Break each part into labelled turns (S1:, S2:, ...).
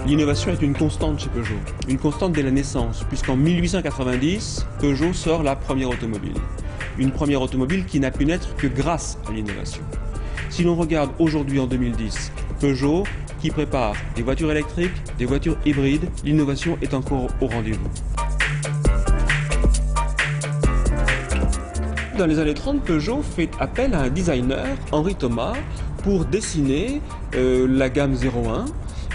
S1: L'innovation est une constante chez Peugeot, une constante dès la naissance, puisqu'en 1890, Peugeot sort la première automobile. Une première automobile qui n'a pu naître que grâce à l'innovation. Si l'on regarde aujourd'hui en 2010, Peugeot qui prépare des voitures électriques, des voitures hybrides, l'innovation est encore au rendez-vous. Dans les années 30, Peugeot fait appel à un designer, Henri Thomas, pour dessiner la gamme 01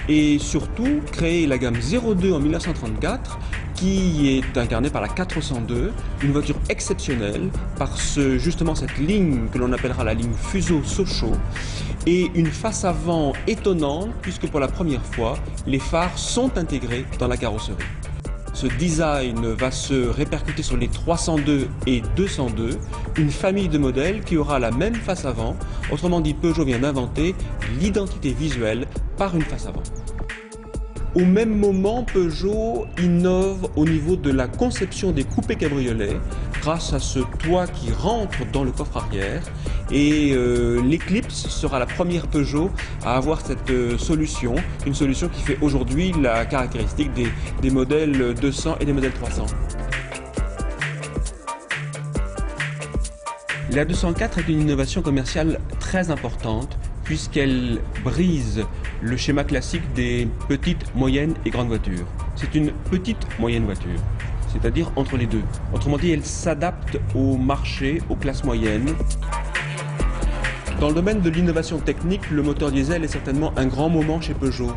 S1: et surtout créer la gamme 02 en 1934 qui est incarnée par la 402, une voiture exceptionnelle par justement cette ligne que l'on appellera la ligne Fuso-Sochaux et une face avant étonnante puisque pour la première fois les phares sont intégrés dans la carrosserie. Ce design va se répercuter sur les 302 et 202, une famille de modèles qui aura la même face avant. Autrement dit, Peugeot vient d'inventer l'identité visuelle par une face avant. Au même moment, Peugeot innove au niveau de la conception des coupés cabriolets grâce à ce toit qui rentre dans le coffre arrière. Et l'Eclipse sera la première Peugeot à avoir cette solution, une solution qui fait aujourd'hui la caractéristique des modèles 200 et des modèles 300. La 204 est une innovation commerciale très importante puisqu'elle brise le schéma classique des petites, moyennes et grandes voitures. C'est une petite moyenne voiture, c'est-à-dire entre les deux. Autrement dit, elle s'adapte au marché, aux classes moyennes. Dans le domaine de l'innovation technique, le moteur diesel est certainement un grand moment chez Peugeot,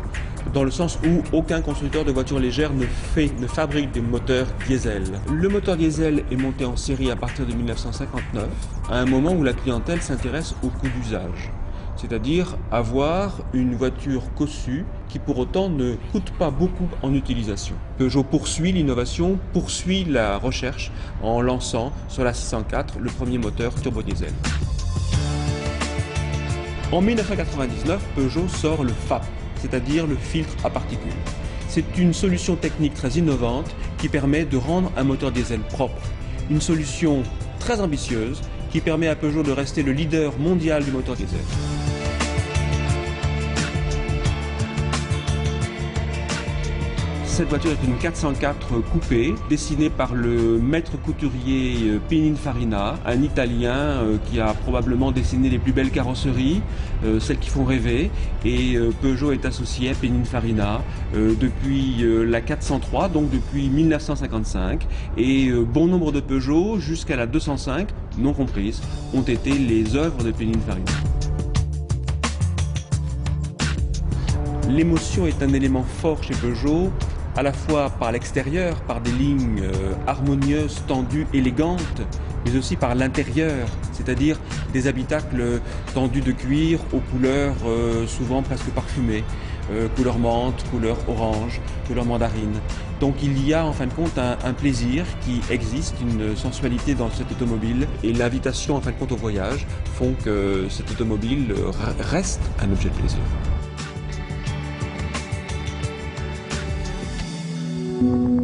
S1: dans le sens où aucun constructeur de voitures légères ne fabrique des moteurs diesel. Le moteur diesel est monté en série à partir de 1959, à un moment où la clientèle s'intéresse au coût d'usage. C'est-à-dire avoir une voiture cossue qui pour autant ne coûte pas beaucoup en utilisation. Peugeot poursuit l'innovation, poursuit la recherche en lançant sur la 604 le premier moteur turbo-diesel. En 1999, Peugeot sort le FAP, c'est-à-dire le filtre à particules. C'est une solution technique très innovante qui permet de rendre un moteur diesel propre. Une solution très ambitieuse qui permet à Peugeot de rester le leader mondial du moteur diesel. Cette voiture est une 404 coupé, dessinée par le maître couturier Pininfarina, un Italien qui a probablement dessiné les plus belles carrosseries, celles qui font rêver. Et Peugeot est associé à Pininfarina depuis la 403, donc depuis 1955. Et bon nombre de Peugeot, jusqu'à la 205, non comprise, ont été les œuvres de Pininfarina. L'émotion est un élément fort chez Peugeot, à la fois par l'extérieur, par des lignes harmonieuses, tendues, élégantes, mais aussi par l'intérieur, c'est-à-dire des habitacles tendus de cuir aux couleurs souvent presque parfumées, couleur menthe, couleur orange, couleur mandarine. Donc il y a en fin de compte un plaisir qui existe, une sensualité dans cette automobile et l'invitation en fin de compte au voyage font que cette automobile reste un objet de plaisir.
S2: Thank you.